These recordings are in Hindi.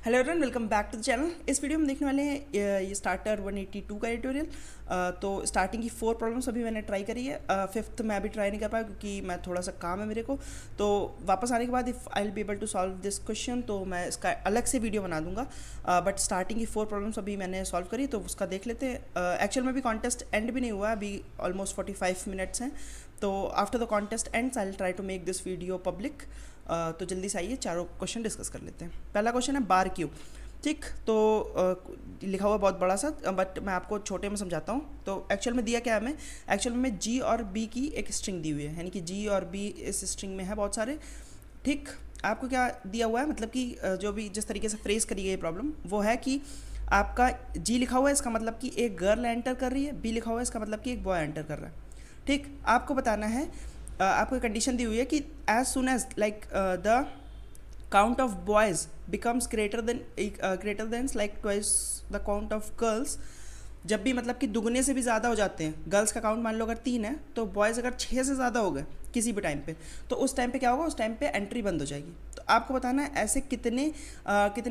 Hello everyone, welcome back to the channel. इस वीडियो में देखने वाले हैं ये स्टार्टर 182 का ट्यूटोरियल। तो स्टार्टिंग की 4 प्रॉब्लम्स अभी मैंने ट्राई करी है। फिफ्थ मैं अभी ट्राई नहीं कर पाया क्योंकि मैं थोड़ा सा काम है मेरे को। तो वापस आने के बाद if I will be able to solve this question तो मैं इसका अलग से वीडियो बना दूंगा। बट स्टार्टिंग की 4 प्रॉब्लम्स अभी मैंने सॉल्व करी तो उसका देख लेते हैं। एक्चुअल में अभी कॉन्टेस्ट एंड भी नहीं हुआ, अभी ऑलमोस्ट 45 मिनट्स हैं। तो after the contest ends I will try to make this video public. तो जल्दी से आइए चारों क्वेश्चन डिस्कस कर लेते हैं। पहला क्वेश्चन है बार क्यू। ठीक, तो लिखा हुआ बहुत बड़ा सा, बट मैं आपको छोटे में समझाता हूँ। तो एक्चुअल में दिया क्या है हमें, एक्चुअल में जी और बी की एक स्ट्रिंग दी हुई है, यानी कि जी और बी इस स्ट्रिंग में है बहुत सारे। ठीक, आपको क्या दिया हुआ है, मतलब कि जो भी जिस तरीके से फ्रेज करी गई है प्रॉब्लम वो है कि आपका जी लिखा हुआ है, इसका मतलब कि एक गर्ल एंटर कर रही है, बी लिखा हुआ है इसका मतलब कि एक बॉय एंटर कर रहा है। ठीक, आपको बताना है, आपको कंडीशन दी हुई है कि as soon as like the count of boys becomes greater than like twice the count of girls। जब भी मतलब कि दुगने से भी ज़्यादा हो जाते हैं, गर्ल्स का काउंट मान लो अगर 3 है तो बॉयज़ अगर 6 से ज़्यादा हो गए किसी भी टाइम पे, तो उस टाइम पे क्या होगा, उस टाइम पे एंट्री बंद हो जाएगी। तो आपको बताना है ऐसे कितने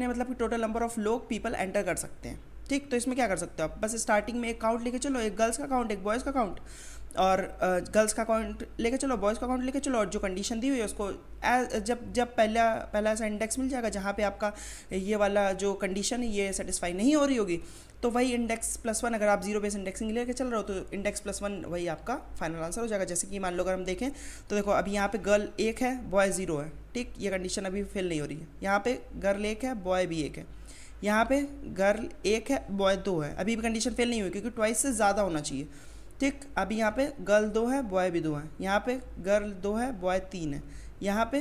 मतलब कि टोटल नंबर ऑफ लोग पीपल एंटर कर सकते हैं। ठीक, तो इसमें क्या कर सकते हो आप, बस स्टार्टिंग में एक काउंट लेके चलो, एक गर्ल्स का काउंट एक बॉयज़ का काउंट, और गर्ल्स का काउंट लेके चलो, बॉयज़ का काउंट लेके चलो, और जो कंडीशन दी हुई है उसको जब पहला पहला ऐसा इंडेक्स मिल जाएगा जहाँ पे आपका ये वाला जो कंडीशन है ये सेटिस्फाई नहीं हो रही होगी, तो वही इंडेक्स प्लस वन, अगर आप जीरो बेस इंडेक्सिंग लेके चल रहे हो तो इंडेक्स प्लस वन वही आपका फाइनल आंसर हो जाएगा। जैसे कि मान लो अगर हम देखें तो देखो अभी यहाँ पे गर्ल 1 है, बॉय 0 है। ठीक, ये कंडीशन अभी फेल नहीं हो रही है। यहाँ पे गर्ल 1 है, बॉय भी 1 है। यहाँ पे गर्ल 1 है, बॉय 2 है, अभी भी कंडीशन फेल नहीं हुई क्योंकि ट्वाइस से ज़्यादा होना चाहिए। ठीक, अभी यहाँ पे गर्ल 2 है, बॉय भी 2 है। यहाँ पे गर्ल 2 है, बॉय 3 है। यहाँ पे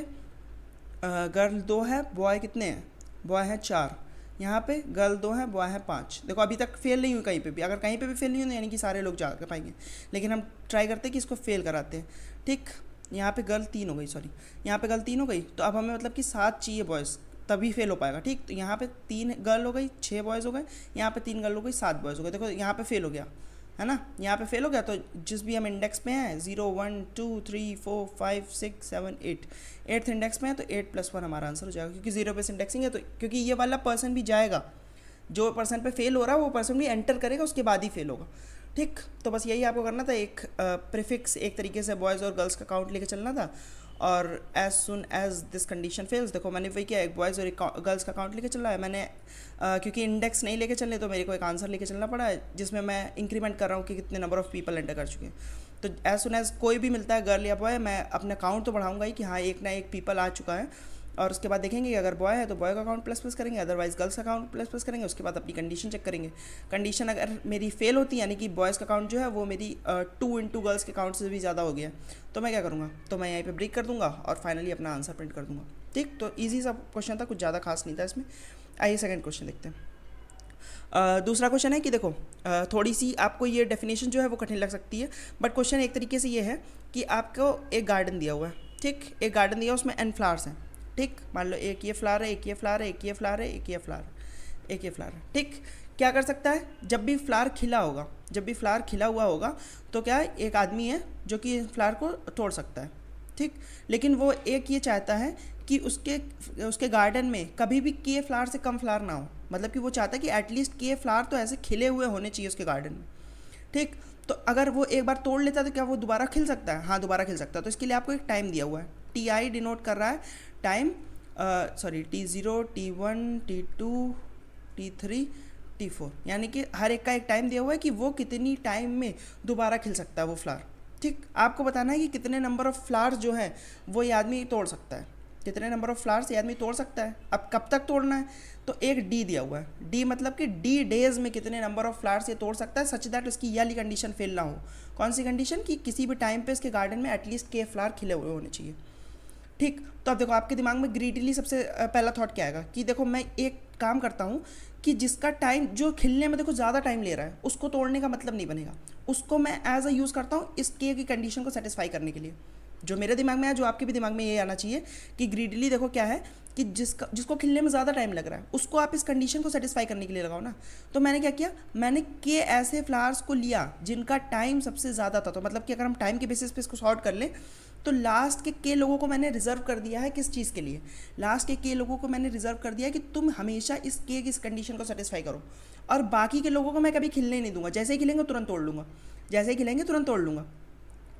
गर्ल 2 है, बॉय कितने हैं, बॉय हैं 4। यहाँ पे गर्ल 2 है, बॉय है 5। देखो अभी तक फेल नहीं हुई कहीं पे भी, अगर कहीं पे भी फेल नहीं हुई यानी कि सारे लोग जा कर पाएंगे, लेकिन हम ट्राई करते हैं कि इसको फेल कराते हैं। ठीक, यहाँ पे गर्ल 3 हो गई, सॉरी यहाँ पे गर्ल 3 हो गई, तो अब हमें मतलब कि 7 चाहिए बॉयज़, तभी फेल हो पाएगा। ठीक, तो यहाँ पे 3 गर्ल हो गई, 6 बॉयज़ हो गए, यहाँ पे 3 गर्ल हो गई, 7 बॉयज़ हो गए। देखो यहाँ पे फेल हो गया है ना, यहाँ पे फेल हो गया। तो जिस भी हम इंडेक्स पे हैं 0 1 2 3 4 5 6 7 8, 8th इंडेक्स में है तो 8 प्लस 1 हमारा आंसर हो जाएगा, क्योंकि जीरो बेस इंडेक्सिंग है। तो क्योंकि ये वाला पर्सन भी जाएगा, जो पर्सन पे फेल हो रहा है वो पर्सन भी एंटर करेगा, उसके बाद ही फेल होगा। ठीक, तो बस यही आपको करना था, एक प्रीफिक्स एक तरीके से बॉयज़ और गर्ल्स का काउंट लेके चलना था, और as soon as this condition fails, देखो मैंने वही किया, एक बॉयज़ और एक गर्ल्स का काउंट लेके चल रहा है मैंने। क्योंकि इंडेक्स नहीं लेके चलने तो मेरे को एक आंसर लेके चलना पड़ा है जिसमें मैं इंक्रीमेंट कर रहा हूँ कि कितने नंबर ऑफ पीपल एंटर कर चुके हैं। तो एज सुन एज कोई भी मिलता है गर्ल या बॉय, मैं अपना काउंट तो बढ़ाऊंगा ही कि हाँ एक ना एक पीपल आ चुका है, और उसके बाद देखेंगे कि अगर बॉय है तो बॉय का अकाउंट प्लस प्लस करेंगे, अदरवाइज गर्ल्स का अकाउंट प्लस प्लस करेंगे। उसके बाद अपनी कंडीशन चेक करेंगे, कंडीशन अगर मेरी फेल होती है यानी कि बॉयज़ का अकाउंट जो है वो मेरी 2 इंटू गर्ल्स के अकाउंट से भी ज़्यादा हो गया, तो मैं क्या करूँगा, तो मैं यहीं पे ब्रेक कर दूँगा और फाइनली अपना आंसर प्रिंट कर दूँगा। ठीक, तो ईजी सा क्वेश्चन था, कुछ ज़्यादा खास नहीं था इसमें। आइए सेकंड क्वेश्चन देखते हैं। दूसरा क्वेश्चन है कि देखो थोड़ी सी आपको ये डेफिनेशन जो है वो कठिन लग सकती है, बट क्वेश्चन एक तरीके से ये है कि आपको एक गार्डन दिया हुआ है। ठीक, एक गार्डन दिया, उसमें n फ्लावर्स हैं। ठीक, मान लो एक ये फ्लावर है, एक ये फ्लावर है, एक ये फ्लावर है, एक ये फ्लावर है, एक ये फ्लावर है। ठीक, क्या कर सकता है, जब भी फ्लावर खिला होगा, जब भी फ्लावर खिला हुआ होगा तो क्या है, एक आदमी है जो कि फ्लावर को तोड़ सकता है। ठीक, लेकिन वो एक ये चाहता है कि उसके उसके गार्डन में कभी भी के फ्लावर से कम फ्लावर ना हो, मतलब कि वो चाहता है कि एटलीस्ट के फ्लावर तो ऐसे खिले हुए होने चाहिए उसके गार्डन में। ठीक, तो अगर वो एक बार तोड़ लेता है तो क्या वो दोबारा खिल सकता है, हाँ दोबारा खिल सकता है। तो इसके लिए आपको एक टाइम दिया हुआ है, टी आई डिनोट कर रहा है time, sorry T0 T1 T2 T3 T4, यानी कि हर एक का एक टाइम दिया हुआ है कि वो कितनी टाइम में दोबारा खिल सकता है वो फ्लावर। ठीक, आपको बताना है कि कितने नंबर ऑफ़ फ्लावर्स जो है वो ये आदमी तोड़ सकता है, कितने नंबर ऑफ़ फ्लावर्स ये आदमी तोड़ सकता है। अब कब तक तोड़ना है, तो एक डी दिया हुआ है, डी मतलब कि डी डेज़ में कितने नंबर ऑफ़ फ्लावर्स ये तोड़ सकता है, सच दैट उसकी ये वाली कंडीशन फेल ना हो। कौन सी कंडीशन, कि किसी भी टाइम पे इसके गार्डन में एटलीस्ट के फ्लावर खिले हुए होने चाहिए। ठीक, तो अब देखो आपके दिमाग में ग्रीडीली सबसे पहला थॉट क्या आएगा कि देखो मैं एक काम करता हूँ कि जिसका टाइम जो खिलने में देखो ज़्यादा टाइम ले रहा है उसको तोड़ने का मतलब नहीं बनेगा, उसको मैं एज अ यूज़ करता हूँ इस के की कंडीशन को सेटिस्फाई करने के लिए। जो मेरे दिमाग में है, जो आपके भी दिमाग में ये आना चाहिए कि ग्रीडली देखो क्या है कि जिसको खिलने में ज़्यादा टाइम लग रहा है उसको आप इस कंडीशन को सेटिस्फाई करने के लिए लगाओ ना। तो मैंने क्या किया, मैंने के ऐसे फ्लावर्स को लिया जिनका टाइम सबसे ज़्यादा था। तो मतलब कि अगर हम टाइम के बेसिस पे इसको सॉर्ट कर लें तो लास्ट के लोगों को मैंने रिजर्व कर दिया है किस चीज़ के लिए, लास्ट के लोगों को मैंने रिजर्व कर दिया है कि तुम हमेशा इस कंडीशन को सेटिस्फाई करो, और बाकी के लोगों को मैं कभी खिलने नहीं दूंगा, जैसे ही खिलेंगे तुरंत तोड़ लूँगा, जैसे ही खिलेंगे तुरंत तोड़ लूँगा।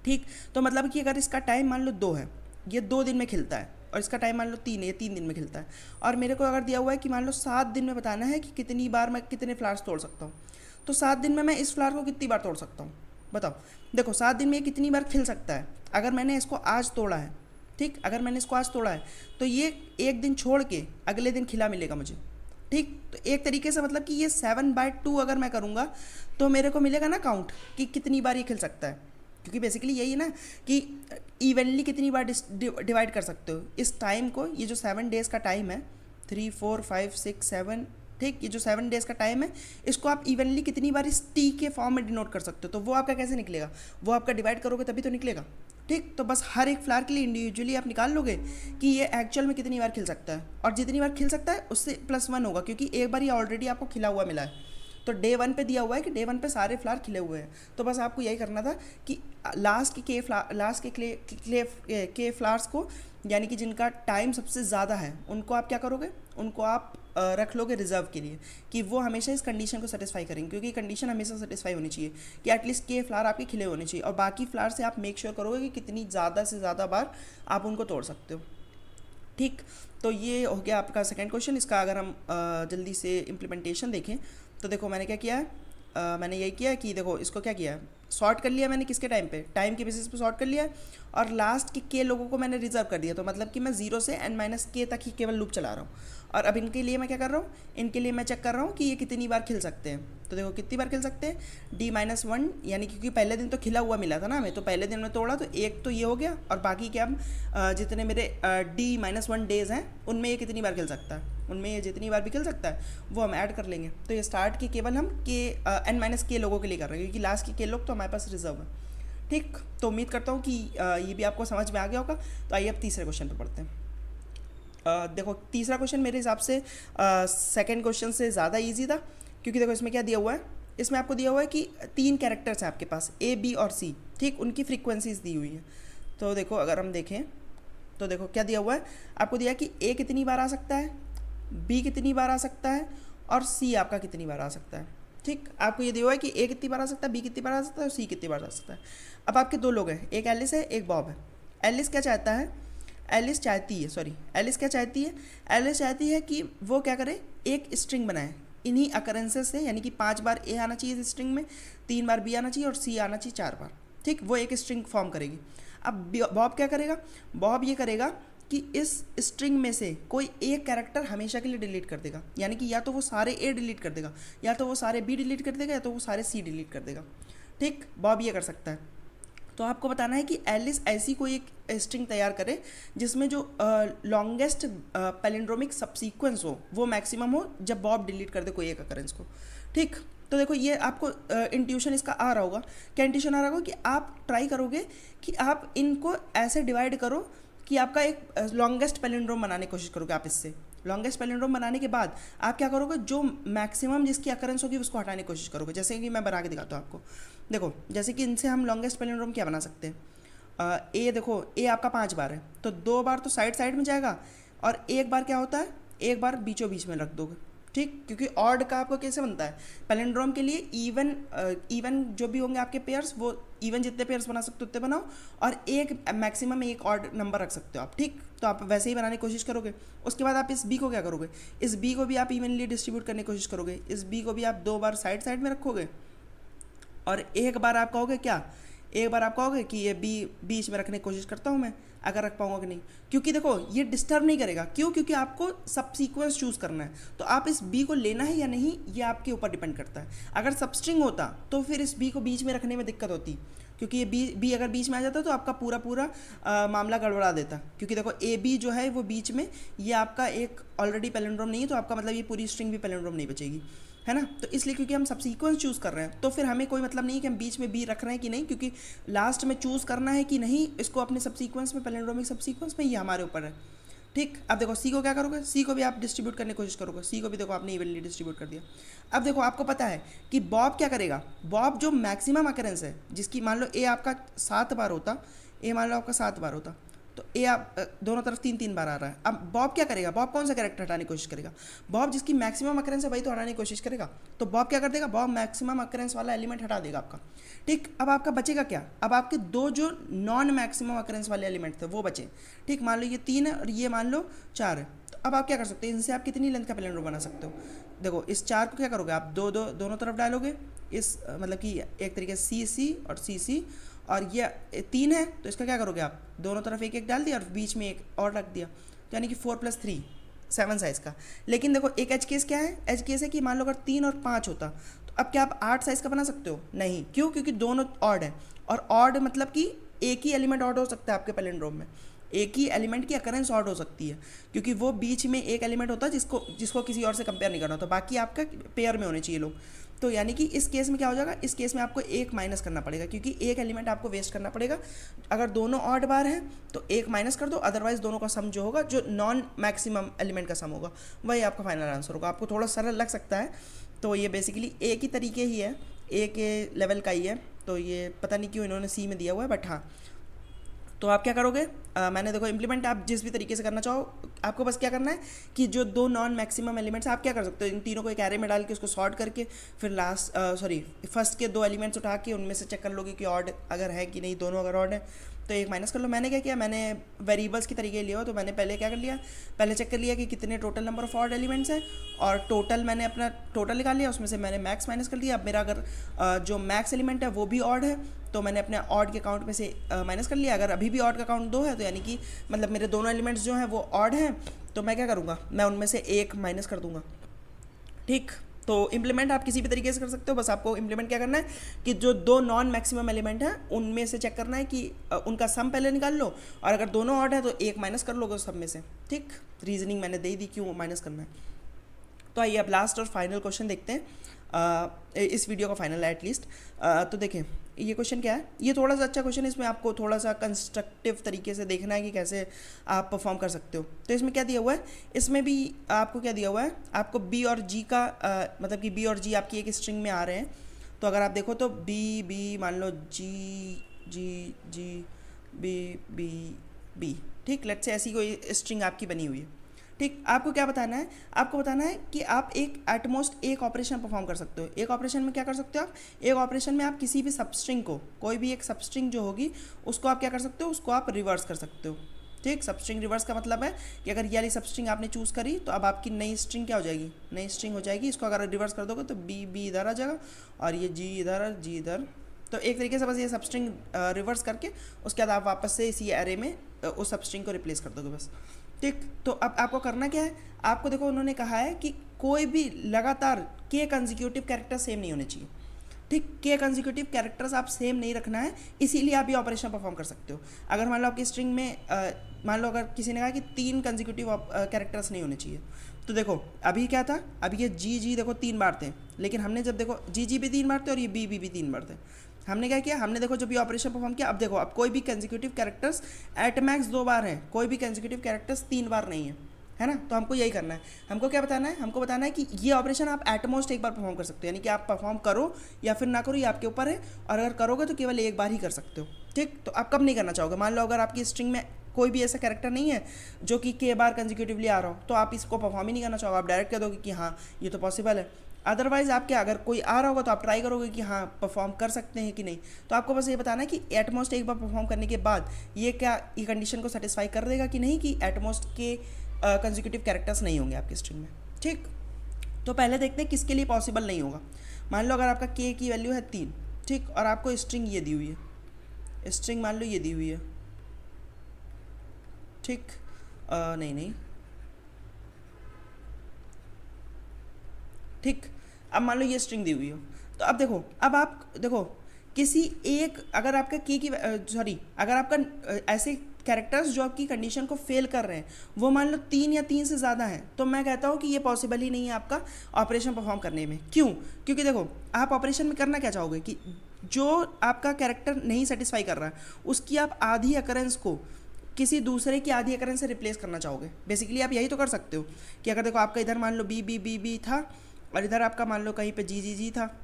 ठीक, तो मतलब कि अगर इसका टाइम मान लो 2 है, ये 2 दिन में खिलता है, और इसका टाइम मान लो 3 है, ये 3 दिन में खिलता है, और मेरे को अगर दिया हुआ है कि मान लो 7 दिन में बताना है कि कितनी बार मैं कितने फ्लावर्स तोड़ सकता हूँ, तो 7 दिन में मैं इस फ्लावर को कितनी बार तोड़ सकता हूँ बताओ। देखो 7 दिन में ये कितनी बार खिल सकता है। अगर मैंने इसको आज तोड़ा है, ठीक, अगर मैंने इसको आज तोड़ा है तो ये एक दिन छोड़ के अगले दिन खिला मिलेगा मुझे। ठीक, तो एक तरीके से मतलब कि ये 7/2 अगर मैं करूँगा तो मेरे को मिलेगा ना काउंट कि कितनी बार ये खिल सकता है, क्योंकि बेसिकली यही है ना कि इवनली कितनी बार डिवाइड कर सकते हो इस टाइम को। ये जो 7 डेज़ का टाइम है, 3 4 5 6 7, ठीक, ये जो 7 डेज़ का टाइम है इसको आप इवनली कितनी बार इस टी के फॉर्म में डिनोट कर सकते हो। तो वो आपका कैसे निकलेगा, वो आपका डिवाइड करोगे तभी तो निकलेगा। ठीक, तो बस हर एक फ्लावर के लिए इंडिविजुअली आप निकाल लोगे कि ये एक्चुअल में कितनी बार खिल सकता है, और जितनी बार खिल सकता है उससे +1 होगा, क्योंकि एक बार ये ऑलरेडी आपको खिला हुआ मिला है। तो डे 1 पे दिया हुआ है कि डे 1 पे सारे फ्लावर खिले हुए हैं, तो बस आपको यही करना था कि लास्ट के फ्लावर्स को, यानी कि जिनका टाइम सबसे ज़्यादा है, उनको आप क्या करोगे, उनको आप रख लोगे रिजर्व के लिए कि वो हमेशा इस कंडीशन को सेटिस्फाई करेंगे, क्योंकि कंडीशन हमेशा सेटिस्फाई होनी चाहिए कि एटलीस्ट के फ्लावर आपके खिले होने चाहिए, और बाकी फ्लावर से आप मेक श्योर करोगे कि कितनी ज़्यादा से ज़्यादा बार आप उनको तोड़ सकते हो। ठीक, तो ये हो गया आपका सेकंड क्वेश्चन। इसका अगर हम जल्दी से इम्प्लीमेंटेशन देखें तो देखो मैंने क्या किया है, मैंने यही किया है कि देखो इसको क्या किया है, सॉर्ट कर लिया मैंने किसके टाइम पे, टाइम के बेसिस पे सॉर्ट कर लिया है, और लास्ट के लोगों को मैंने रिजर्व कर दिया। तो मतलब कि मैं 0 से n-k तक ही केवल लूप चला रहा हूँ, और अब इनके लिए मैं क्या कर रहा हूँ, इनके लिए मैं चेक कर रहा हूँ कि ये कितनी बार खिल सकते हैं। तो देखो कितनी बार खिल सकते हैं, D-1, यानी क्योंकि पहले दिन तो खिला हुआ मिला था ना हमें, तो पहले दिन में तोड़ा तो एक तो ये हो गया, और बाकी क्या जितने मेरे D-1 डेज़ हैं उनमें ये कितनी बार खिल सकता है, उनमें ये जितनी बार भी खिल सकता है वो हम ऐड कर लेंगे। तो ये स्टार्ट की केवल हम n-k लोगों के लिए कर रहे हैं, क्योंकि लास्ट के लोग तो हमारे पास रिजर्व है। ठीक, तो उम्मीद करता हूँ कि ये भी आपको समझ में आ गया होगा। तो आइए अब तीसरे क्वेश्चन पर पढ़ते हैं। देखो तीसरा क्वेश्चन मेरे हिसाब से सेकंड क्वेश्चन से ज़्यादा इजी था, क्योंकि देखो इसमें क्या दिया हुआ है, इसमें आपको दिया हुआ है कि 3 कैरेक्टर्स हैं आपके पास, A, B और C, ठीक, उनकी फ्रीक्वेंसीज दी हुई है। तो देखो अगर हम देखें तो देखो क्या दिया हुआ है, आपको दिया कि A कितनी बार आ सकता है, B कितनी बार आ सकता है, और C आपका कितनी बार आ सकता है। ठीक, आपको ये दिया हुआ है कि A कितनी बार आ सकता है, B कितनी बार आ सकता है, और C कितनी बार आ सकता है। अब आपके 2 लोग हैं, एक एलिस है एक बॉब है। एलिस क्या चाहता है, एलिस क्या चाहती है, एलिस चाहती है कि वो क्या करे, एक स्ट्रिंग बनाए इन्हीं अकरेंसेस से, यानी कि 5 बार A आना चाहिए इस स्ट्रिंग में, 3 बार B आना चाहिए, और C आना चाहिए 4 बार। ठीक, वो एक स्ट्रिंग फॉर्म करेगी। अब बॉब क्या करेगा, बॉब ये करेगा कि इस स्ट्रिंग में से कोई एक कैरेक्टर हमेशा के लिए डिलीट कर देगा, यानी कि या तो वो सारे A डिलीट कर देगा, या तो वो सारे B डिलीट कर देगा, या तो वो सारे C डिलीट कर देगा। ठीक, बॉब ये कर सकता है। तो आपको बताना है कि एलिस ऐसी कोई एक स्ट्रिंग तैयार करे जिसमें जो लॉन्गेस्ट पैलिंड्रोमिक सबसीक्वेंस हो वो मैक्सिमम हो जब बॉब डिलीट कर दे कोई एक अकरेंस को। ठीक, तो देखो ये आपको इंट्यूशन इसका आ रहा होगा। क्या इंट्यूशन आ रहा होगा कि आप ट्राई करोगे कि आप इनको ऐसे डिवाइड करो कि आपका एक लॉन्गेस्ट पैलिंड्रोम बनाने की कोशिश करोगे। आप इससे लॉन्गेस्ट पैलिंड्रोम बनाने के बाद आप क्या करोगे, जो मैक्सिमम जिसकी अकरेंस होगी उसको हटाने की कोशिश करोगे। जैसे कि मैं बना के दिखाता हूँ आपको। देखो जैसे कि इनसे हम लॉन्गेस्ट पैलिंड्रोम क्या बना सकते हैं, ए देखो ए आपका 5 बार है, तो 2 बार तो साइड साइड में जाएगा, और एक बार क्या होता है, एक बार बीचों बीच में रख दोगे। ठीक, क्योंकि ऑड का आपको कैसे बनता है, पैलिंड्रोम के लिए इवन जो भी होंगे आपके पेयर्स, वो इवन जितने पेयर्स बना सकते हो उतने बनाओ, और एक मैक्सिमम एक ऑड नंबर रख सकते हो आप। ठीक, तो आप वैसे ही बनाने की कोशिश करोगे। उसके बाद आप इस बी को क्या करोगे, इस बी को भी आप इवनली डिस्ट्रीब्यूट करने की कोशिश करोगे। इस बी को भी आप 2 बार साइड साइड में रखोगे, और एक बार आप कहोगे क्या, एक बार आप कहोगे कि ये बी बीच में रखने की कोशिश करता हूँ मैं, अगर रख पाऊंगा कि नहीं। क्योंकि देखो ये डिस्टर्ब नहीं करेगा, क्यों, क्योंकि आपको सब सीक्वेंस चूज़ करना है। तो आप इस बी को लेना है या नहीं ये आपके ऊपर डिपेंड करता है। अगर सब स्ट्रिंग होता तो फिर इस बी को बीच में रखने में दिक्कत होती, क्योंकि ये बी बी अगर बीच में आ जाता तो आपका पूरा पूरा मामला गड़बड़ा देता, क्योंकि देखो ए बी जो है वो बीच में, ये आपका एक ऑलरेडी पैलिंड्रोम नहीं है, तो आपका मतलब ये पूरी स्ट्रिंग भी पैलिंड्रोम नहीं बचेगी, है ना। तो इसलिए क्योंकि हम सब सीक्वेंस चूज़ कर रहे हैं, तो फिर हमें कोई मतलब नहीं कि हम बीच में बी रख रहे हैं कि नहीं, क्योंकि लास्ट में चूज़ करना है कि नहीं इसको अपने सब सीक्वेंस में, पैलिंड्रोमिक सब सीक्वेंस में, ये हमारे ऊपर है। ठीक, अब देखो सी को क्या करोगे, सी को भी आप डिस्ट्रीब्यूट करने की कोशिश करोगे, सी को भी देखो आपने इवनली डिस्ट्रीब्यूट कर दिया। अब देखो आपको पता है कि बॉब क्या करेगा, बॉब जो मैक्सिमम अकरेंस है, जिसकी मान लो ए आपका 7 बार होता, ए मान लो आपका 7 बार होता, तो ए आप दोनों तरफ 3 3 बार आ रहा है। अब बॉब क्या करेगा, बॉब कौन सा कैरेक्टर हटाने की कोशिश करेगा, बॉब जिसकी मैक्सिमम अकरेंस है वही तो हटाने की कोशिश करेगा। तो बॉब क्या कर देगा, बॉब मैक्सिमम अकरेंस वाला एलिमेंट हटा देगा आपका। ठीक, अब आपका बचेगा क्या, अब आपके दो जो नॉन मैक्सिमम अकरेंस वाले एलिमेंट थे वो बचे। ठीक, मान लो ये 3 है और ये मान लो 4 है, तो अब आप क्या कर सकते हो, इनसे आप कितनी लेंथ का पैलिंड्रोम बना सकते हो। देखो इस 4 को क्या करोगे आप, दोनों तरफ डालोगे, इस मतलब कि एक तरीके से सी सी और सी सी, और ये 3 है तो इसका क्या करोगे आप, दोनों तरफ एक एक डाल दिया और बीच में एक और रख दिया, तो यानी कि 4 + 3 7 साइज़ का। लेकिन देखो एक एज केस क्या है, एज केस है कि मान लो अगर 3 और 5 होता तो अब क्या आप 8 साइज़ का बना सकते हो, नहीं, क्यों, क्योंकि दोनों ऑड है, और ऑड मतलब कि एक ही एलिमेंट ऑड हो सकता है आपके पैलिंड्रोम में, एक ही एलिमेंट की अकरेंस ऑड हो सकती है, क्योंकि वो बीच में एक एलिमेंट होता है जिसको किसी और से कंपेयर नहीं करना होता, बाकी आपका पेयर में होने चाहिए लोग। तो यानी कि इस केस में क्या हो जाएगा, इस केस में आपको एक माइनस करना पड़ेगा, क्योंकि एक एलिमेंट आपको वेस्ट करना पड़ेगा। अगर दोनों ऑड बार हैं तो एक माइनस कर दो, अदरवाइज दोनों का सम जो होगा, जो नॉन मैक्सिमम एलिमेंट का सम होगा, वही आपका फाइनल आंसर होगा। आपको थोड़ा सरल लग सकता है, तो ये बेसिकली ए की तरीके ही है, ए के लेवल का ही है, तो ये पता नहीं क्यों इन्होंने सी में दिया हुआ है, बट हाँ। तो आप क्या करोगे, मैंने देखो इम्प्लीमेंट आप जिस भी तरीके से करना चाहो, आपको बस क्या करना है कि जो दो नॉन मैक्सिमम एलिमेंट्स, आप क्या कर सकते हो, इन तीनों को एक एरे में डाल के उसको सॉर्ट करके फिर फर्स्ट के 2 एलिमेंट्स उठा के उनमें से चेक कर लोगे कि ऑड अगर है कि नहीं, दोनों अगर ऑड है तो एक माइनस कर लो। मैंने क्या किया, मैंने वेरिएबल्स की तरीके लिया हो, तो मैंने पहले क्या कर लिया, पहले चेक कर लिया कि कितने total number of odd elements हैं, और टोटल मैंने अपना टोटल निकाल लिया, उसमें से मैंने मैक्स माइनस कर दिया। अब मेरा अगर जो मैक्स एलिमेंट है वो भी ऑड है, तो मैंने अपने ऑड के काउंट में से माइनस कर लिया। अगर अभी भी ऑड का काउंट 2 है, तो यानी कि मतलब मेरे दोनों एलिमेंट्स जो हैं वो ऑड हैं, तो मैं क्या करूँगा, मैं उनमें से एक माइनस कर दूंगा। ठीक, तो इम्प्लीमेंट आप किसी भी तरीके से कर सकते हो, बस आपको इम्प्लीमेंट क्या करना है कि जो दो नॉन मैक्सिमम एलिमेंट हैं उनमें से चेक करना है कि उनका सम पहले निकाल लो, और अगर दोनों ऑड है तो एक माइनस कर लोगे सब में से। ठीक, रीजनिंग मैंने दे दी क्यों माइनस करना है। तो आइए अब लास्ट और फाइनल क्वेश्चन देखते हैं, इस वीडियो का फाइनल है एटलीस्ट। तो देखें ये क्वेश्चन क्या है, ये थोड़ा सा अच्छा क्वेश्चन है, इसमें आपको थोड़ा सा कंस्ट्रक्टिव तरीके से देखना है कि कैसे आप परफॉर्म कर सकते हो। तो इसमें क्या दिया हुआ है, इसमें भी आपको क्या दिया हुआ है, आपको बी और जी का मतलब कि बी और जी आपकी एक स्ट्रिंग में आ रहे हैं। तो अगर आप देखो तो बी बी मान लो जी जी जी बी बी बी, ठीक, लेट्स से ऐसी कोई स्ट्रिंग आपकी बनी हुई है। ठीक, आपको क्या बताना है, आपको बताना है कि आप एक एटमोस्ट एक ऑपरेशन परफॉर्म कर सकते हो। एक ऑपरेशन में क्या कर सकते हो आप, एक ऑपरेशन में आप किसी भी सबस्ट्रिंग को, कोई भी एक सबस्ट्रिंग जो होगी उसको आप क्या कर सकते हो, उसको आप रिवर्स कर सकते हो। ठीक, सबस्ट्रिंग रिवर्स का मतलब है कि अगर ये वाली सबस्ट्रिंग आपने चूज़ करी तो अब आपकी नई स्ट्रिंग क्या हो जाएगी, नई स्ट्रिंग हो जाएगी। इसको अगर रिवर्स कर दोगे तो बी बी इधर आ जाएगा और ये जी इधर और जी इधर। तो एक तरीके से बस ये सबस्ट्रिंग रिवर्स करके उसके बाद आप वापस से इसी एरे में उस सबस्ट्रिंग को रिप्लेस कर दोगे बस। ठीक, तो अब आपको करना क्या है, आपको देखो उन्होंने कहा है कि कोई भी लगातार के कंजिक्यूटिव कैरेक्टर सेम नहीं होने चाहिए। ठीक, के कंजिक्यूटिव कैरेक्टर्स आप सेम नहीं रखना है, इसीलिए आप ये ऑपरेशन परफॉर्म कर सकते हो। अगर मान लो आपकी स्ट्रिंग में मान लो अगर किसी ने कहा कि 3 कंजिक्यूटिव कैरेक्टर्स नहीं होने चाहिए, तो देखो अभी क्या था, अभी ये जी जी देखो 3 बार थे, लेकिन हमने जब देखो जी जी भी 3 बार थे और ये बी बी भी 3 बार थे, हमने क्या किया, हमने देखो जब ये ऑपरेशन परफॉर्म किया, अब देखो अब कोई भी कंजिक्यूटिव कैरेक्टर्स एट मैक्स 2 बार हैं, कोई भी कंजिक्यूटिव कैरेक्टर्स 3 बार नहीं है ना। तो हमको यही करना है, हमको क्या बताना है, हमको बताना है कि ये ऑपरेशन आप एटमोस्ट एक बार परफॉर्म कर सकते हो, यानी कि आप परफॉर्म करो या फिर ना करो ये आपके ऊपर है, और अगर करोगे तो केवल एक बार ही कर सकते हो। ठीक, तो आप कब नहीं करना चाहोगे, मान लो अगर आपकी स्ट्रिंग में कोई भी ऐसा कैरेक्टर नहीं है जो कि के बार कंजिक्यूटिवली आ रहा हो, तो आप इसको परफॉर्म ही नहीं करना चाहोगे, आप डायरेक्ट कह दोगे कि हाँ ये तो पॉसिबल है। अदरवाइज आप क्या, अगर कोई आ रहा होगा तो आप ट्राई करोगे कि हाँ परफॉर्म कर सकते हैं कि नहीं। तो आपको बस ये बताना है कि एटमोस्ट एक बार परफॉर्म करने के बाद ये क्या ये कंडीशन को सेटिस्फाई कर देगा कि नहीं, कि एटमोस्ट के कंजिक्यूटिव कैरेक्टर्स नहीं होंगे आपकी स्ट्रिंग में। ठीक, तो पहले देखते हैं किसके लिए पॉसिबल नहीं होगा। मान लो अगर आपका के की वैल्यू है 3, ठीक, और आपको स्ट्रिंग ये दी हुई है, स्ट्रिंग मान लो ये दी हुई है, ठीक, नहीं, ठीक, अब मान लो ये स्ट्रिंग दी हुई हो, तो अब देखो, अब आप देखो किसी एक, अगर आपका के की अगर आपका ऐसे कैरेक्टर्स जो आपकी कंडीशन को फेल कर रहे हैं वो मान लो 3 या 3 से ज़्यादा हैं, तो मैं कहता हूँ कि ये पॉसिबल ही नहीं है आपका ऑपरेशन परफॉर्म करने में। क्यों? क्योंकि देखो आप ऑपरेशन में करना क्या चाहोगे कि जो आपका कैरेक्टर नहीं सेटिस्फाई कर रहा है उसकी आप आधी अकरेंस को किसी दूसरे की आधी अकरेंस से रिप्लेस करना चाहोगे। बेसिकली आप यही तो कर सकते हो कि अगर देखो आपका इधर मान लो बी बी बी बी था और इधर आपका मान लो कहीं पे जी जी जी था,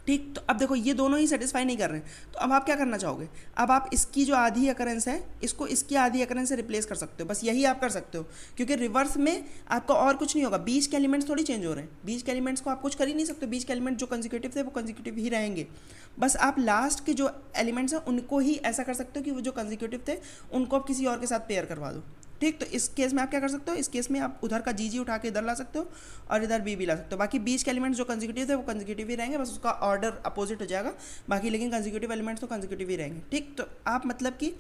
ठीक। तो अब देखो ये दोनों ही सेटिस्फाई नहीं कर रहे हैं, तो अब आप क्या करना चाहोगे? अब आप इसकी जो आधी अकरेंस है इसको इसकी आधी अकरेंस से रिप्लेस कर सकते हो, बस यही आप कर सकते हो, क्योंकि रिवर्स में आपका और कुछ नहीं होगा। बीच के एलिमेंट्स थोड़ी चेंज हो रहे हैं, बीच के एलिमेंट्स को आप कुछ कर ही नहीं सकते, बीच के एलिमेंट जो कंसेक्यूटिव थे वो कंसेक्यूटिव ही रहेंगे। बस आप लास्ट के जो एलिमेंट्स हैं उनको ही ऐसा कर सकते हो कि वो जो कंसेक्यूटिव थे उनको आप किसी और के साथ पेयर करवा दो, ठीक। तो इस केस में आप क्या कर सकते हो? इस केस में आप उधर का जी जी उठा के इधर ला सकते हो और इधर बी भी ला सकते हो। बाकी बीच के एलिमेंट्स जो कंसेक्यूटिव थे वो कंसेक्यूटिव ही रहेंगे, बस उसका ऑर्डर अपोजिट हो जाएगा, बाकी लेकिन कंसेक्यूटिव एलिमेंट्स तो कंसेक्यूटिव ही रहेंगे, ठीक। तो आप मतलब कि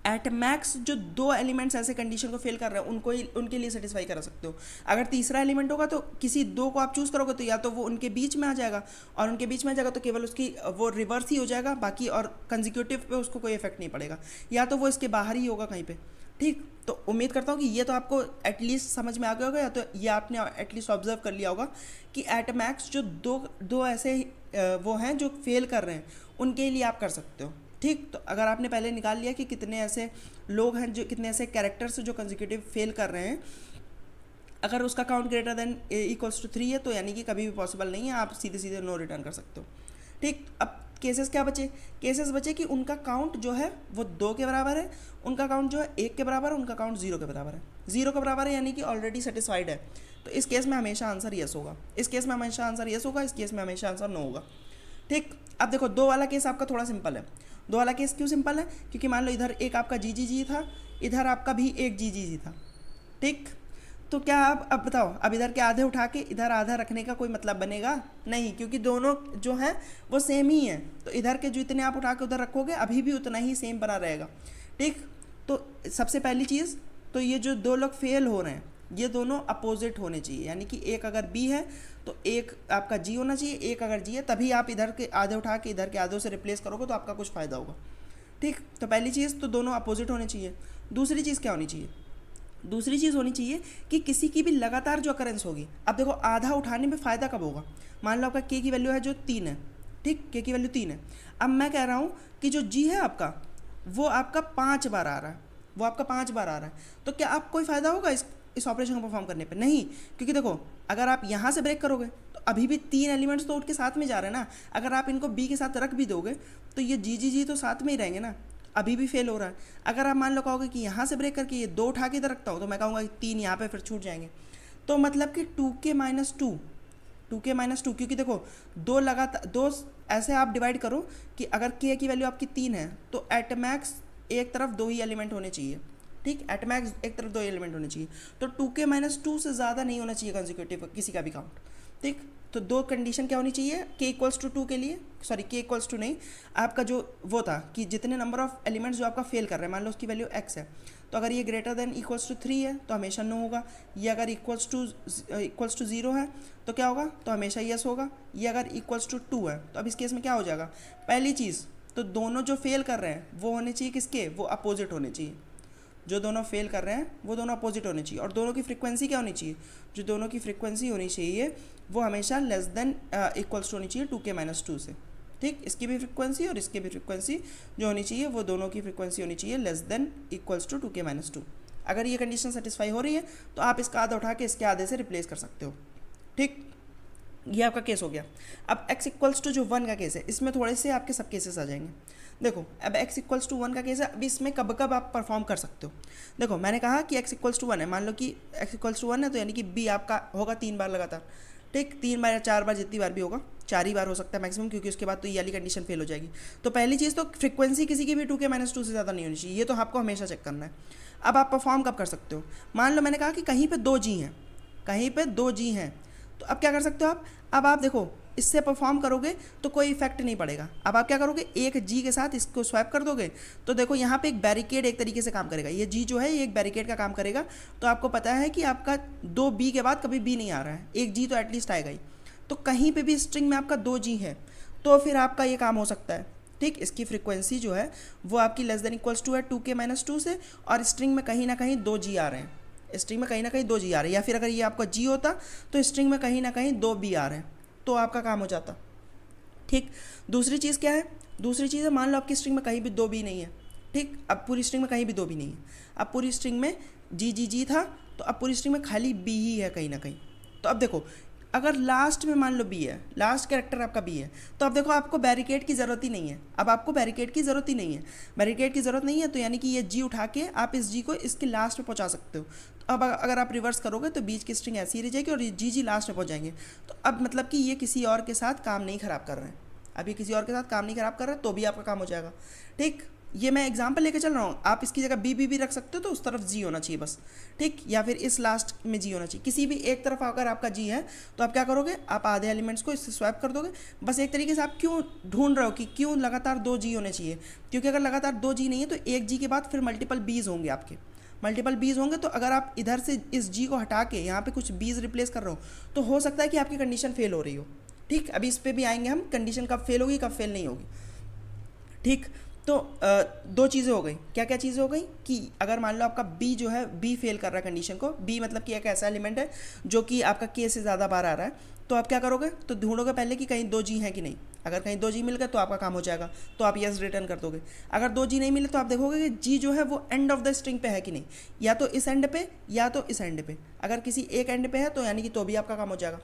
एट मैक्स जो 2 एलिमेंट्स ऐसे कंडीशन को फेल कर रहे हैं उनको ही उनके लिए सेटिस्फाई करा सकते हो। अगर तीसरा एलिमेंट होगा तो किसी 2 को आप चूज़ करोगे तो या तो वो उनके बीच में आ जाएगा, और उनके बीच में आ जाएगा तो केवल उसकी वो रिवर्स ही हो जाएगा, बाकी और कंसेक्यूटिव पे उसको कोई इफेक्ट नहीं पड़ेगा, या तो वो इसके बाहर ही होगा कहीं पे, ठीक। तो उम्मीद करता हूँ कि ये तो आपको एटलीस्ट समझ में आ गया होगा, या तो ये आपने एटलीस्ट ऑब्जर्व कर लिया होगा कि एट मैक्स जो दो ऐसे वो हैं जो फेल कर रहे हैं उनके लिए आप कर सकते हो, ठीक। तो अगर आपने पहले निकाल लिया कि कितने ऐसे लोग हैं जो कितने ऐसे कैरेक्टर्स जो कंसेक्यूटिव फेल कर रहे हैं, अगर उसका count greater than equals to 3 है तो यानी कि कभी भी पॉसिबल नहीं है, आप सीधे सीधे नो रिटर्न कर सकते हो, ठीक। अब केसेस क्या बचे? केसेस बचे कि उनका काउंट जो है वो 2 के बराबर है, उनका काउंट जो है 1 के बराबर है, उनका काउंट 0 के बराबर है। 0 के बराबर है यानी कि ऑलरेडी सेटिस्फाइड है, तो इस केस में हमेशा आंसर येस होगा, इस केस में हमेशा आंसर येस होगा, इस केस में हमेशा आंसर नो होगा, ठीक। अब देखो 2 वाला केस आपका थोड़ा सिंपल है। 2 वाला केस क्यों सिंपल है? क्योंकि मान लो इधर एक आपका जी जी जी था, इधर आपका भी एक जी जी जी था, ठीक। तो क्या आप अब बताओ, अब इधर के आधे उठा के इधर आधा रखने का कोई मतलब बनेगा? नहीं, क्योंकि दोनों जो हैं वो सेम ही हैं, तो इधर के जो इतने आप उठा के उधर रखोगे अभी भी उतना ही सेम बना रहेगा, ठीक। तो सबसे पहली चीज़ तो ये जो 2 लोग फेल हो रहे हैं ये दोनों अपोजिट होने चाहिए, यानी कि एक अगर बी है तो एक आपका जी होना चाहिए, एक अगर जी है तभी आप इधर के आधे उठा के इधर के आधों से रिप्लेस करोगे तो आपका कुछ फ़ायदा होगा, ठीक। तो पहली चीज़ तो दोनों अपोजिट होने चाहिए। दूसरी चीज़ क्या होनी चाहिए? दूसरी चीज़ होनी चाहिए कि किसी की भी लगातार जो अकरेंस होगी, अब देखो आधा उठाने में फ़ायदा कब होगा? मान लो आपका के की वैल्यू है जो 3 है, ठीक, के की वैल्यू 3 है। अब मैं कह रहा हूँ कि जो जी है आपका वो आपका 5 बार आ रहा है, वो आपका 5 बार आ रहा है, तो क्या आप कोई फ़ायदा होगा इस ऑपरेशन को परफॉर्म करने पे? नहीं, क्योंकि देखो अगर आप यहाँ से ब्रेक करोगे तो अभी भी 3 एलिमेंट्स तो उठ के साथ में जा रहे हैं ना, अगर आप इनको बी के साथ रख भी दोगे तो ये जी जी जी तो साथ में ही रहेंगे ना, अभी भी फेल हो रहा है। अगर आप मान लो कहोगे कि यहाँ से ब्रेक करके ये 2 उठा के इधर रखता हूँ तो मैं कहूँगा कि 3 यहाँ पे फिर छूट जाएंगे, तो मतलब कि 2k-2, क्योंकि देखो 2 लगातार 2 ऐसे आप डिवाइड करो कि अगर k की वैल्यू आपकी 3 है तो एट मैक्स एक तरफ 2 ही एलिमेंट होने चाहिए, ठीक। एट मैक्स एक तरफ 2 एलिमेंट होने चाहिए, तो 2k-2 से ज़्यादा नहीं होना चाहिए कंसेक्यूटिव किसी का भी काउंट, ठीक। तो 2 कंडीशन क्या होनी चाहिए k=2 के लिए, सॉरी k= नहीं, आपका जो वो था कि जितने नंबर ऑफ एलिमेंट्स जो आपका फेल कर रहे हैं मान लो उसकी वैल्यू x है, तो अगर ये ग्रेटर देन इक्वल्स टू 3 है तो हमेशा नो होगा, ये अगर इक्वल्स टू 0 है तो क्या होगा? तो हमेशा यस होगा, ये अगर इक्वल्स टू 2 है तो अब इस केस में क्या हो जाएगा? पहली चीज़ तो दोनों जो फेल कर रहे हैं वो होने चाहिए किसके? वो अपोजिट होने चाहिए, जो दोनों फेल कर रहे हैं वो दोनों अपोजिट होने चाहिए, और दोनों की फ्रीक्वेंसी क्या होनी चाहिए? जो दोनों की फ्रीक्वेंसी होनी चाहिए वो हमेशा लेस देन इक्वल्स टू होनी चाहिए 2k-2 से, ठीक। इसकी भी फ्रीक्वेंसी और इसकी भी फ्रीक्वेंसी जो होनी चाहिए वो दोनों की फ्रीक्वेंसी होनी चाहिए less than equals to 2k-2। अगर ये कंडीशन सेटिस्फाई हो रही है तो आप इसका आधा उठा के इसके आधे से रिप्लेस कर सकते हो, ठीक। ये आपका केस हो गया। अब x=1 जो 1 का केस है इसमें थोड़े से आपके सब केसेस आ जाएंगे। देखो अब x=1 का केस है, अब इसमें कब कब आप परफॉर्म कर सकते हो? देखो मैंने कहा कि x=1 है, मान लो कि x=1 है तो यानी कि b आपका होगा 3 बार लगातार, ठीक। 3 बार या 4 बार, जितनी बार भी होगा, 4 ही बार हो सकता है मैक्सिमम, क्योंकि उसके बाद तो ये वाली कंडीशन फेल हो जाएगी। तो पहली चीज़ तो फ्रीक्वेंसी किसी की भी 2k-2 से ज़्यादा नहीं होनी चाहिए, ये तो आपको हमेशा चेक करना है। अब आप परफॉर्म कब कर सकते हो? मान लो मैंने कहा कि कहीं पे 2 जी हैं, कहीं पे 2 जी हैं, तो अब क्या कर सकते हो आप? अब आप देखो इससे परफॉर्म करोगे तो कोई इफेक्ट नहीं पड़ेगा। अब आप क्या करोगे? एक जी के साथ इसको स्वैप कर दोगे तो देखो यहाँ पे एक बैरिकेड एक तरीके से काम करेगा, ये जी जो है ये एक बैरिकेड का काम करेगा। तो आपको पता है कि आपका 2 बी के बाद कभी बी नहीं आ रहा है, एक जी तो एटलीस्ट आएगा ही। तो कहीं पे भी स्ट्रिंग में आपका 2 जी है तो फिर आपका ये काम हो सकता है। ठीक, इसकी फ्रीक्वेंसी जो है वो आपकी लेस देन इक्वल्स टू है 2k-2 से, और स्ट्रिंग में कहीं ना कहीं 2g आ रहे हैं, स्ट्रिंग में कहीं ना कहीं 2g आ रहे हैं, या फिर अगर ये आपका g होता तो स्ट्रिंग में कहीं ना कहीं 2b आ रहे हैं, तो आपका काम हो जाता। ठीक, दूसरी चीज़ क्या है, दूसरी चीज़ है मान लो आपकी स्ट्रिंग में कहीं भी 2b नहीं है। ठीक, अब पूरी स्ट्रिंग में कहीं भी 2b नहीं है, अब पूरी स्ट्रिंग में g था, तो अब पूरी स्ट्रिंग में खाली b ही है कहीं ना कहीं। तो अब देखो अगर लास्ट में मान लो बी है, लास्ट कैरेक्टर आपका बी है, तो अब देखो आपको बैरिकेड की ज़रूरत ही नहीं है, अब आपको बैरिकेड की ज़रूरत ही नहीं है, बैरिकेड की ज़रूरत नहीं है, तो यानी कि ये जी उठा के आप इस जी को इसके लास्ट में पहुंचा सकते हो। तो अब अगर आप रिवर्स करोगे तो बीच की स्ट्रिंग ऐसी ही रह जाएगी और जी लास्ट में पहुंच जाएंगे। तो अब मतलब कि ये किसी और के साथ काम नहीं ख़राब कर रहे हैं, अब ये किसी और के साथ काम नहीं ख़राब कर रहे हैं, तो भी आपका काम हो जाएगा। ठीक, ये मैं एग्जाम्पल लेके चल रहा हूँ, आप इसकी जगह बी भी रख सकते हो, तो उस तरफ जी होना चाहिए बस। ठीक, या फिर इस लास्ट में जी होना चाहिए, किसी भी एक तरफ अगर आपका जी है तो आप क्या करोगे, आप आधे एलिमेंट्स को इससे स्वैप कर दोगे। बस एक तरीके से आप क्यों ढूंढ रहे हो कि क्यों लगातार 2g होने चाहिए, क्योंकि अगर लगातार 2g नहीं है तो एक जी के बाद फिर मल्टीपल बीज होंगे, आपके मल्टीपल बीज होंगे। तो अगर आप इधर से इस जी को हटा के यहाँ पे कुछ बीज रिप्लेस कर रहे हो, तो हो सकता है कि आपकी कंडीशन फेल हो रही हो। ठीक, अभी इस पर भी आएंगे हम, कंडीशन कब फेल होगी कब फेल नहीं होगी। ठीक, तो दो चीज़ें हो गई, क्या क्या चीज़ें हो गई कि अगर मान लो आपका बी जो है बी फेल कर रहा है कंडीशन को, बी मतलब कि एक ऐसा एलिमेंट है जो कि आपका के से ज़्यादा बार आ रहा है, तो आप क्या करोगे, तो ढूंढोगे पहले कि कहीं 2g है कि नहीं। अगर कहीं 2g मिल गए तो आपका काम हो जाएगा, तो आप यस रिटर्न कर दोगे। अगर 2g नहीं मिले तो आप देखोगे कि g जो है वो एंड ऑफ द स्ट्रिंग पे है कि नहीं, या तो इस एंड पे या तो इस एंड पे। अगर किसी एक एंड पे है तो यानी कि तो भी आपका काम हो जाएगा।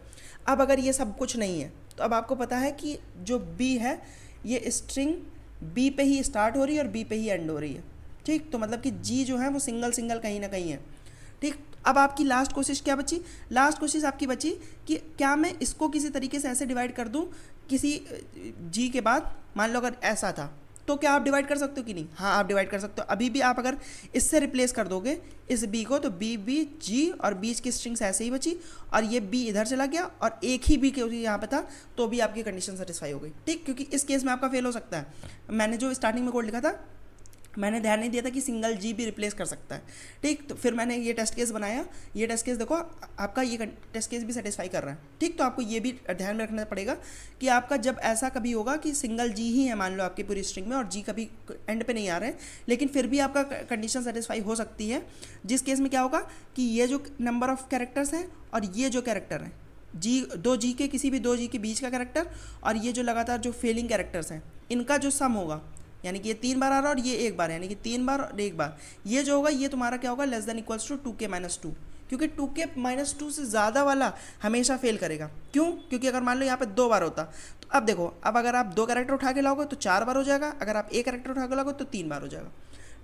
अब अगर ये सब कुछ नहीं है तो अब आपको पता है कि जो b है ये स्ट्रिंग बी पे ही स्टार्ट हो रही है और बी पे ही एंड हो रही है। ठीक, तो मतलब कि जी जो है वो सिंगल सिंगल कहीं ना कहीं है। ठीक, अब आपकी लास्ट कोशिश क्या बची, लास्ट कोशिश आपकी बची कि क्या मैं इसको किसी तरीके से ऐसे डिवाइड कर दूं, किसी जी के बाद मान लो अगर ऐसा था, तो क्या आप डिवाइड कर सकते हो कि नहीं, हाँ आप डिवाइड कर सकते हो। अभी भी आप अगर इससे रिप्लेस कर दोगे इस बी को, तो बी बी जी और बीच की स्ट्रिंग्स ऐसे ही बची, और ये बी इधर चला गया और एक ही बी क्योंकि यहाँ पे था, तो भी आपकी कंडीशन सेटिस्फाई हो गई। ठीक, क्योंकि इस केस में आपका फेल हो सकता है। मैंने जो स्टार्टिंग में कोड लिखा था मैंने ध्यान नहीं दिया था कि सिंगल जी भी रिप्लेस कर सकता है। ठीक, तो फिर मैंने ये टेस्ट केस बनाया, ये टेस्ट केस देखो आपका ये टेस्ट केस भी सेटिस्फाई कर रहा है। ठीक, तो आपको ये भी ध्यान में रखना पड़ेगा कि आपका जब ऐसा कभी होगा कि सिंगल जी ही है मान लो आपकी पूरी स्ट्रिंग में और जी कभी एंड पे नहीं आ रहे हैं, लेकिन फिर भी आपका कंडीशन सेटिस्फाई हो सकती है। जिस केस में क्या होगा कि ये जो नंबर ऑफ कैरेक्टर्स हैं और ये जो कैरेक्टर हैं जी, दो जी के किसी भी दो जी के बीच का कैरेक्टर और ये जो लगातार जो फेलिंग कैरेक्टर्स हैं, इनका जो सम होगा, यानी कि ये 3 बार आ रहा है और ये एक बार, यानी कि 3 बार और एक बार, ये जो होगा ये तुम्हारा क्या होगा, less than equals to 2k-2, क्योंकि 2k-2 से ज़्यादा वाला हमेशा फेल करेगा। क्यों, क्योंकि अगर मान लो यहाँ पे 2 बार होता, तो अब देखो अब अगर आप 2 कैरेक्टर उठा के लाओगे तो 4 बार हो जाएगा, अगर आप एक कैरेक्टर उठा के लाओगे तो 3 बार हो जाएगा।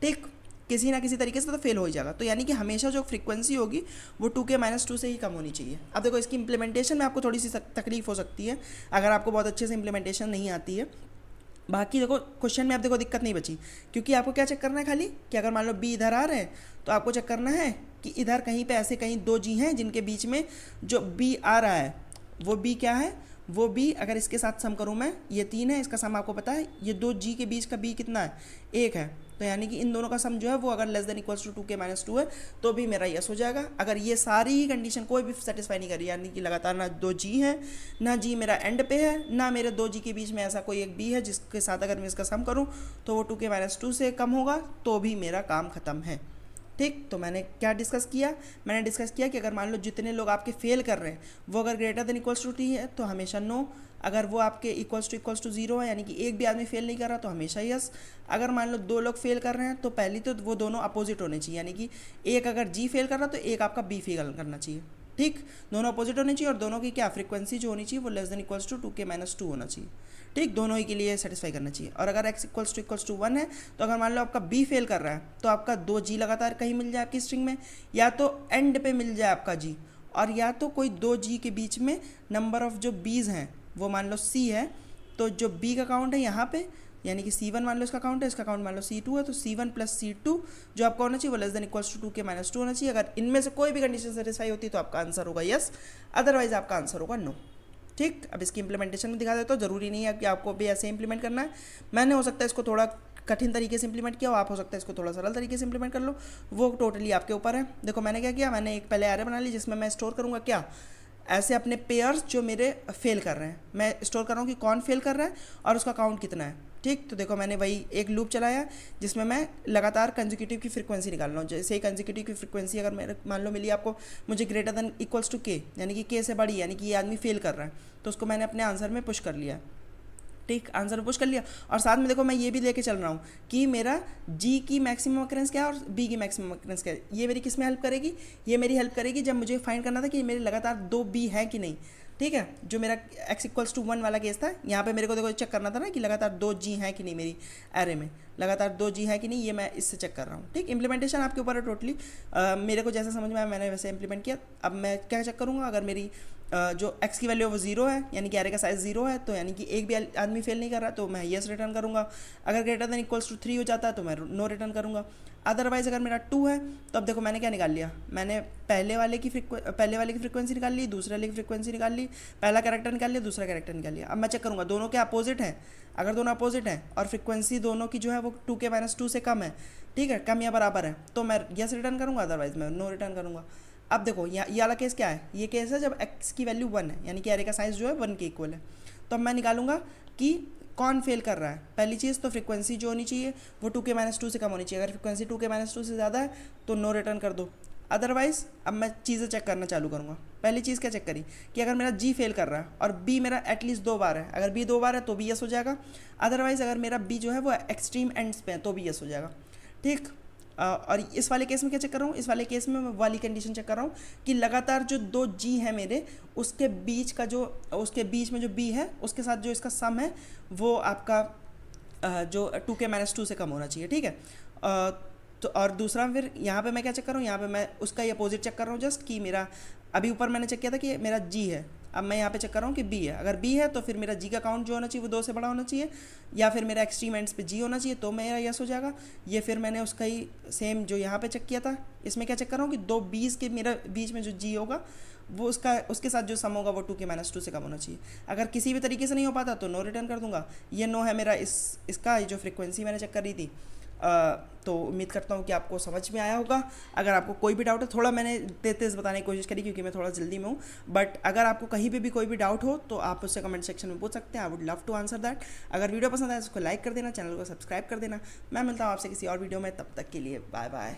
ठीक, किसी ना किसी तरीके से तो फेल हो ही जाएगा। तो यानी कि हमेशा जो फ्रीक्वेंसी होगी वो 2k-2 से ही कम होनी चाहिए। अब देखो इसकी इंप्लीमेंटेशन में आपको थोड़ी सी तकलीफ हो सकती है अगर आपको बहुत अच्छे से इंप्लीमेंटेशन नहीं आती है। बाकी देखो क्वेश्चन में आप देखो दिक्कत नहीं बची, क्योंकि आपको क्या चेक करना है खाली कि अगर मान लो बी इधर आ रहे हैं तो आपको चेक करना है कि इधर कहीं पे ऐसे कहीं 2g हैं जिनके बीच में जो बी आ रहा है वो बी क्या है, वो बी अगर इसके साथ सम करूँ मैं, ये 3 है, इसका सम आपको पता है, ये 2g के बीच का बी कितना है, 1 है। तो यानी कि इन दोनों का सम जो है वो अगर less than equals to 2k-2 है तो भी मेरा यस हो जाएगा। अगर ये सारी ही कंडीशन कोई भी सेटिस्फाई नहीं कर रही, यानी कि लगातार ना 2g है ना जी मेरा एंड पे है ना मेरे 2g के बीच में ऐसा कोई एक बी है जिसके साथ अगर मैं इसका सम करूँ तो वो 2k-2 से कम होगा, तो भी मेरा काम ख़त्म है। ठीक, तो मैंने क्या डिस्कस किया, मैंने डिस्कस किया कि अगर मान लो जितने लोग आपके फेल कर रहे हैं वो अगर greater than equals to T है तो हमेशा नो, अगर वो आपके इक्वल्स टू 0 है यानी कि एक भी आदमी फेल नहीं कर रहा तो हमेशा यस। अगर मान लो 2 लोग फेल कर रहे हैं तो पहली तो वो दोनों अपोजिट होने चाहिए, यानी कि एक अगर जी फेल कर रहा तो एक आपका बी फेल करना चाहिए। ठीक, दोनों अपोजिट होने चाहिए और दोनों की क्या फ्रीक्वेंसी जो होनी चाहिए वो less than equals to 2k-2 होना चाहिए। ठीक, दोनों ही के लिए सेटिस्फाई करना चाहिए। और अगर x इक्वल्स टू 1 है तो अगर मान लो आपका b फेल कर रहा है तो आपका 2g लगातार कहीं मिल जाए आपकी स्ट्रिंग में, या तो एंड पे मिल जाए आपका g, और या तो कोई 2g के बीच में नंबर ऑफ जो b's हैं वो मान लो c है, तो जो b का काउंट है यहाँ पे यानी कि C1 मान लो इसका काउंट है, इसका काउंट मान लो C2 है, तो C1 प्लस C2 जो आपका होना चाहिए वो less than equals to 2k-2 होना चाहिए। अगर इनमें से कोई भी कंडीशन सेटिस्फाई होती है तो आपका आंसर होगा यस, अदरवाइज आपका आंसर होगा नो। ठीक, अब इसकी इंप्लीमेंटेशन में दिखा देता हूँ, ज़रूरी नहीं है कि आपको भी ऐसे इंप्लीमेंट करना है। मैंने हो सकता है इसको थोड़ा कठिन तरीके से इंप्लीमेंट किया हो, आप हो सकता है इसको थोड़ा सरल तरीके से इंप्लीमेंट कर लो, वो टोटली आपके ऊपर है। देखो मैंने क्या किया, मैंने एक पहले एरे बना ली जिसमें मैं स्टोर करूँगा क्या, ऐसे अपने पेयर्स जो मेरे फेल कर रहे हैं, मैं स्टोर कर रहा हूँ कि कौन फेल कर रहा है और उसका काउंट कितना है। ठीक, तो देखो मैंने वही एक लूप चलाया जिसमें मैं लगातार कंजिक्यूटिव की फ्रीक्वेंसी निकाल रहा हूँ। जैसे ही कंजिक्यूटिव की फ्रीक्वेंसी अगर मेरे मान लो मिली आपको, मुझे ग्रेटर देन इक्वल्स टू के, यानी कि के से बड़ी, यानी कि ये आदमी फेल कर रहा है, तो उसको मैंने अपने आंसर में पुश कर लिया। ठीक, आंसर पुश कर लिया। और साथ में देखो मैं ये भी लेके चल रहा हूँ कि मेरा जी की मैक्सिमम अकरेंस क्या है और बी की मैक्सिमम अकरेंस क्या है। ये मेरी किस में हेल्प करेगी, ये मेरी हेल्प करेगी जब मुझे फाइंड करना था कि मेरे लगातार 2 बी है कि नहीं। ठीक है, जो मेरा x इक्वल्स टू 1 वाला केस था, यहाँ पे मेरे को देखो चेक करना था ना कि लगातार 2 जी हैं कि नहीं, मेरी एरे में लगातार 2 जी है कि नहीं, ये मैं इससे चेक कर रहा हूँ। ठीक, इंप्लीमेंटेशन आपके ऊपर है टोटली। मेरे को जैसा समझ में आया मैंने वैसे इंप्लीमेंट किया। अब मैं क्या चेक करूँगा, अगर मेरी जो x की वैल्यू है वो 0 है, यानी कि एरे का साइज 0 है, तो यानी कि एक भी आदमी फेल नहीं कर रहा, तो मैं येस रिटर्न करूँगा। अगर ग्रेटर देन इक्वल्स टू 3 हो जाता है तो मैं नो रिटर्न करूँगा। अदरवाइज अगर मेरा 2 है तो अब देखो मैंने क्या निकाल लिया, मैंने पहले वाले की फ्रीक्वेंसी निकाल ली, दूसरे वाले की फ्रीक्वेंसी निकाल ली, पहला कैरेक्टर निकाल लिया, दूसरा कैरेक्टर निकाल लिया। अब मैं चेक करूँगा दोनों के अपोजिट हैं। अगर दोनों अपोजिट हैं और फ्रीक्वेंसी दोनों की जो है वो 2 के -2 से कम है, ठीक है, कम या बराबर है, तो मैं यस रिटर्न करूँगा, अदरवाइज मैं नो रिटर्न करूँगा। अब देखो ये वाला केस क्या है, ये केस है जब x की वैल्यू 1 है, यानी कि एरे का साइज जो है 1 के इक्वल है। तो अब मैं निकालूंगा कि कौन फेल कर रहा है। पहली चीज़ तो फ्रीक्वेंसी जो होनी चाहिए वो 2 के -2 से कम होनी चाहिए। अगर फ्रीक्वेंसी 2 के -2 से ज़्यादा है तो नो रिटर्न कर दो। अदरवाइज अब मैं चीज़ें चेक करना चालू करूँगा। पहली चीज़ क्या चेक करी कि अगर मेरा जी फेल कर रहा है और बी मेरा एटलीस्ट 2 बार है, अगर बी 2 बार है तो बी यस हो जाएगा। अदरवाइज अगर मेरा बी जो है वो एक्सट्रीम एंड्स पे है तो बी यस हो जाएगा। ठीक, और इस वाले केस में क्या चेक कर रहा हूँ, इस वाले केस में मैं वाली कंडीशन चेक कर रहा हूँ कि लगातार जो 2 जी है मेरे, उसके बीच में जो बी है उसके साथ जो इसका सम है वो आपका जो 2 के -2 से कम होना चाहिए। ठीक है, तो और दूसरा फिर यहाँ पे मैं क्या चेक कर रहा हूँ, यहाँ पे मैं उसका ही अपोजिट चेक कर रहा हूँ जस्ट कि मेरा अभी ऊपर मैंने चेक किया था कि मेरा जी है, अब मैं यहाँ पे चेक कर रहा हूँ कि बी है। अगर बी है तो फिर मेरा जी का काउंट जो होना चाहिए वो 2 से बड़ा होना चाहिए, या फिर मेरा एक्सट्रीम एंड्स पे जी होना चाहिए, तो मेरा यस हो जाएगा। ये फिर मैंने उसका ही सेम जो यहाँ पे चेक किया था, इसमें क्या चेक कर रहा हूँ कि 2 बीस के मेरा बीच में जो जी होगा वो उसके साथ जो सम होगा वो 2 के -2 से कम होना चाहिए। अगर किसी भी तरीके से नहीं हो पाता तो नो रिटर्न कर दूंगा। ये नो है मेरा इसका जो फ्रीक्वेंसी मैंने चेक कर रही थी। तो उम्मीद करता हूँ कि आपको समझ में आया होगा। अगर आपको कोई भी डाउट है, थोड़ा मैंने तेज़ बताने की कोशिश करी क्योंकि मैं थोड़ा जल्दी में हूँ, बट अगर आपको कहीं पे भी कोई भी डाउट हो तो आप उससे कमेंट सेक्शन में पूछ सकते हैं। I would love to answer that. अगर वीडियो पसंद आए तो उसको लाइक कर देना, चैनल को सब्सक्राइब कर देना। मैं मिलता हूँ आपसे किसी और वीडियो में, तब तक के लिए बाय बाय।